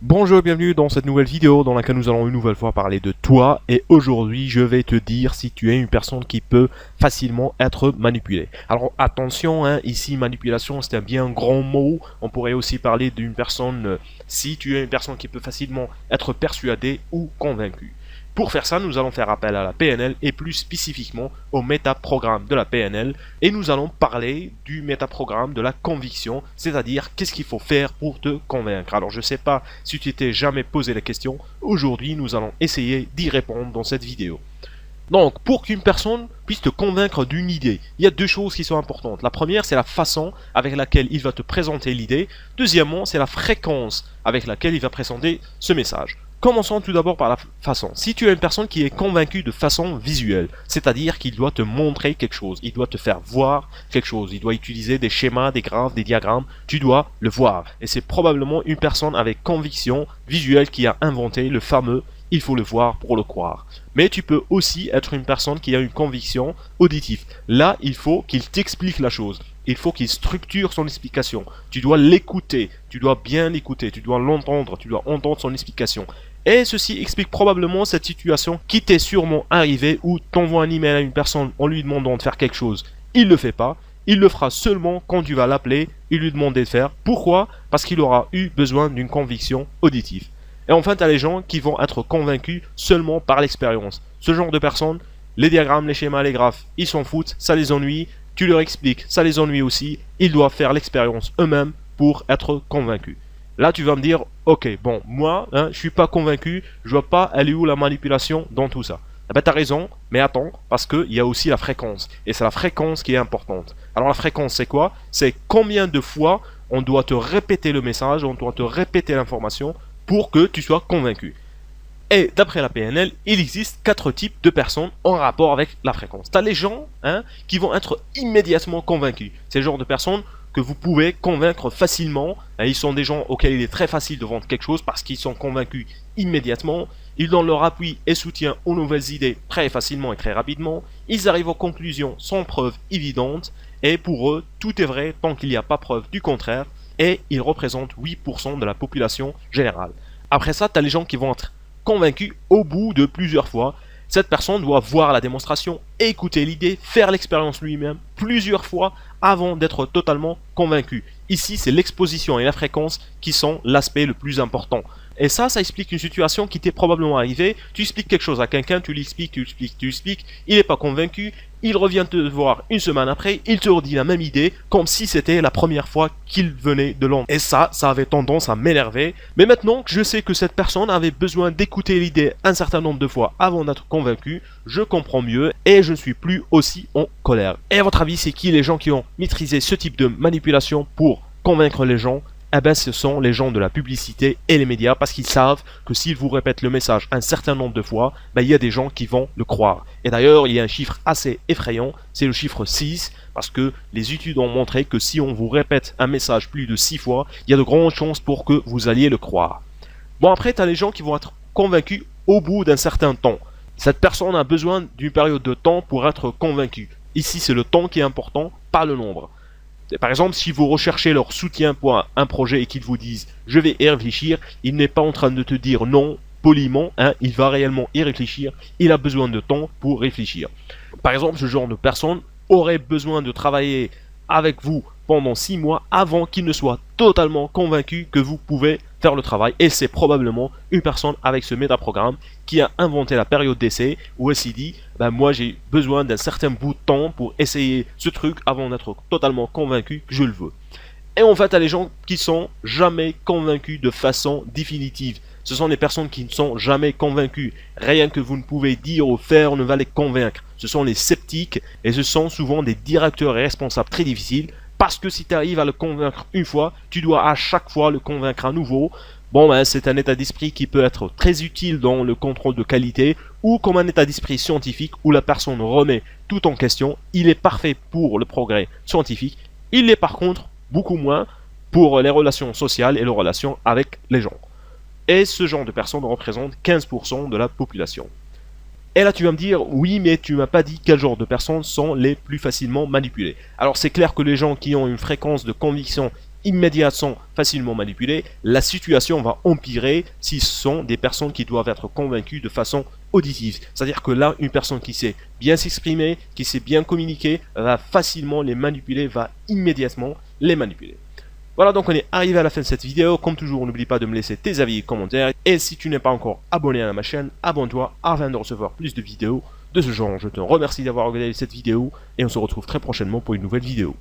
Bonjour et bienvenue dans cette nouvelle vidéo dans laquelle nous allons une nouvelle fois parler de toi. Et aujourd'hui je vais te dire si tu es une personne qui peut facilement être manipulée. Alors attention, ici manipulation c'est un bien grand mot. On pourrait aussi parler d'une personne, si tu es une personne qui peut facilement être persuadée ou convaincue. Pour faire ça, nous allons faire appel à la PNL et plus spécifiquement au métaprogramme de la PNL. Et nous allons parler du métaprogramme de la conviction, c'est-à-dire qu'est-ce qu'il faut faire pour te convaincre. Alors je ne sais pas si tu t'es jamais posé la question, aujourd'hui nous allons essayer d'y répondre dans cette vidéo. Donc, pour qu'une personne puisse te convaincre d'une idée, il y a deux choses qui sont importantes. La première, c'est la façon avec laquelle il va te présenter l'idée. Deuxièmement, c'est la fréquence avec laquelle il va présenter ce message. Commençons tout d'abord par la façon. Si tu es une personne qui est convaincue de façon visuelle, c'est-à-dire qu'il doit te montrer quelque chose, il doit te faire voir quelque chose, il doit utiliser des schémas, des graphes, des diagrammes, tu dois le voir. Et c'est probablement une personne avec conviction visuelle qui a inventé le fameux « il faut le voir pour le croire ». Mais tu peux aussi être une personne qui a une conviction auditive. Là, il faut qu'il t'explique la chose. Il faut qu'il structure son explication. Tu dois l'écouter, tu dois bien l'écouter, tu dois l'entendre, tu dois entendre son explication. Et ceci explique probablement cette situation qui t'est sûrement arrivée où t'envoies un email à une personne en lui demandant de faire quelque chose. Il ne le fait pas. Il le fera seulement quand tu vas l'appeler et lui demander de faire. Pourquoi? Parce qu'il aura eu besoin d'une conviction auditive. Et enfin, tu as les gens qui vont être convaincus seulement par l'expérience. Ce genre de personnes, les diagrammes, les schémas, les graphes, ils s'en foutent, ça les ennuie. Tu leur expliques, ça les ennuie aussi. Ils doivent faire l'expérience eux-mêmes pour être convaincus. Là, tu vas me dire, ok, bon, moi, je suis pas convaincu, je vois pas elle est où la manipulation dans tout ça. Eh ben, tu as raison, mais attends, parce qu'il y a aussi la fréquence. Et c'est la fréquence qui est importante. Alors la fréquence, c'est quoi? C'est combien de fois on doit te répéter le message, on doit te répéter l'information pour que tu sois convaincu. Et d'après la PNL, il existe 4 types de personnes en rapport avec la fréquence. Tu as les gens qui vont être immédiatement convaincus. C'est le genre de personnes que vous pouvez convaincre facilement. Ils sont des gens auxquels il est très facile de vendre quelque chose parce qu'ils sont convaincus immédiatement. Ils donnent leur appui et soutien aux nouvelles idées très facilement et très rapidement. Ils arrivent aux conclusions sans preuve évidente. Et pour eux, tout est vrai tant qu'il n'y a pas preuve du contraire. Et ils représentent 8% de la population générale. Après ça, tu as les gens qui vont être convaincus au bout de plusieurs fois. Cette personne doit voir la démonstration, écouter l'idée, faire l'expérience lui-même plusieurs fois avant d'être totalement convaincu. Ici, c'est l'exposition et la fréquence qui sont l'aspect le plus important. Et ça explique une situation qui t'est probablement arrivée. Tu expliques quelque chose à quelqu'un, tu l'expliques, tu expliques, il n'est pas convaincu, il revient te voir une semaine après, il te redit la même idée, comme si c'était la première fois qu'il venait de l'entendre. Et ça avait tendance à m'énerver. Mais maintenant que je sais que cette personne avait besoin d'écouter l'idée un certain nombre de fois avant d'être convaincu, je comprends mieux et je ne suis plus aussi en colère. Et à votre avis, c'est qui les gens qui ont maîtrisé ce type de manipulation pour convaincre les gens? Eh ben, ce sont les gens de la publicité et les médias parce qu'ils savent que s'ils vous répètent le message un certain nombre de fois, il y a des gens qui vont le croire. Et d'ailleurs, il y a un chiffre assez effrayant, c'est le chiffre 6, parce que les études ont montré que si on vous répète un message plus de 6 fois, il y a de grandes chances pour que vous alliez le croire. Bon, après, tu as les gens qui vont être convaincus au bout d'un certain temps. Cette personne a besoin d'une période de temps pour être convaincue. Ici, c'est le temps qui est important, pas le nombre. Par exemple, si vous recherchez leur soutien pour un projet et qu'ils vous disent « je vais y réfléchir », il n'est pas en train de te dire non poliment, il va réellement y réfléchir, il a besoin de temps pour réfléchir. Par exemple, ce genre de personne aurait besoin de travailler avec vous pendant 6 mois avant qu'il ne soit totalement convaincu que vous pouvez faire le travail. Et c'est probablement une personne avec ce métaprogramme qui a inventé la période d'essai où elle s'est dit moi j'ai besoin d'un certain bout de temps pour essayer ce truc avant d'être totalement convaincu que je le veux. Et en fait, il y a les gens qui sont jamais convaincus de façon définitive. Ce sont les personnes qui ne sont jamais convaincues. Rien que vous ne pouvez dire ou faire ne va les convaincre. Ce sont les sceptiques et ce sont souvent des directeurs et responsables très difficiles. Parce que si tu arrives à le convaincre une fois, tu dois à chaque fois le convaincre à nouveau. Bon, c'est un état d'esprit qui peut être très utile dans le contrôle de qualité ou comme un état d'esprit scientifique où la personne remet tout en question. Il est parfait pour le progrès scientifique. Il l'est par contre beaucoup moins pour les relations sociales et les relations avec les gens. Et ce genre de personnes représente 15% de la population. Et là tu vas me dire, oui mais tu m'as pas dit quel genre de personnes sont les plus facilement manipulées. Alors c'est clair que les gens qui ont une fréquence de conviction immédiats sont facilement manipulés, la situation va empirer si ce sont des personnes qui doivent être convaincues de façon auditive. C'est-à-dire que là, une personne qui sait bien s'exprimer, qui sait bien communiquer, va facilement les manipuler, va immédiatement les manipuler. Voilà, donc on est arrivé à la fin de cette vidéo. Comme toujours, n'oublie pas de me laisser tes avis et commentaires. Et si tu n'es pas encore abonné à ma chaîne, abonne-toi afin de recevoir plus de vidéos de ce genre. Je te remercie d'avoir regardé cette vidéo et on se retrouve très prochainement pour une nouvelle vidéo.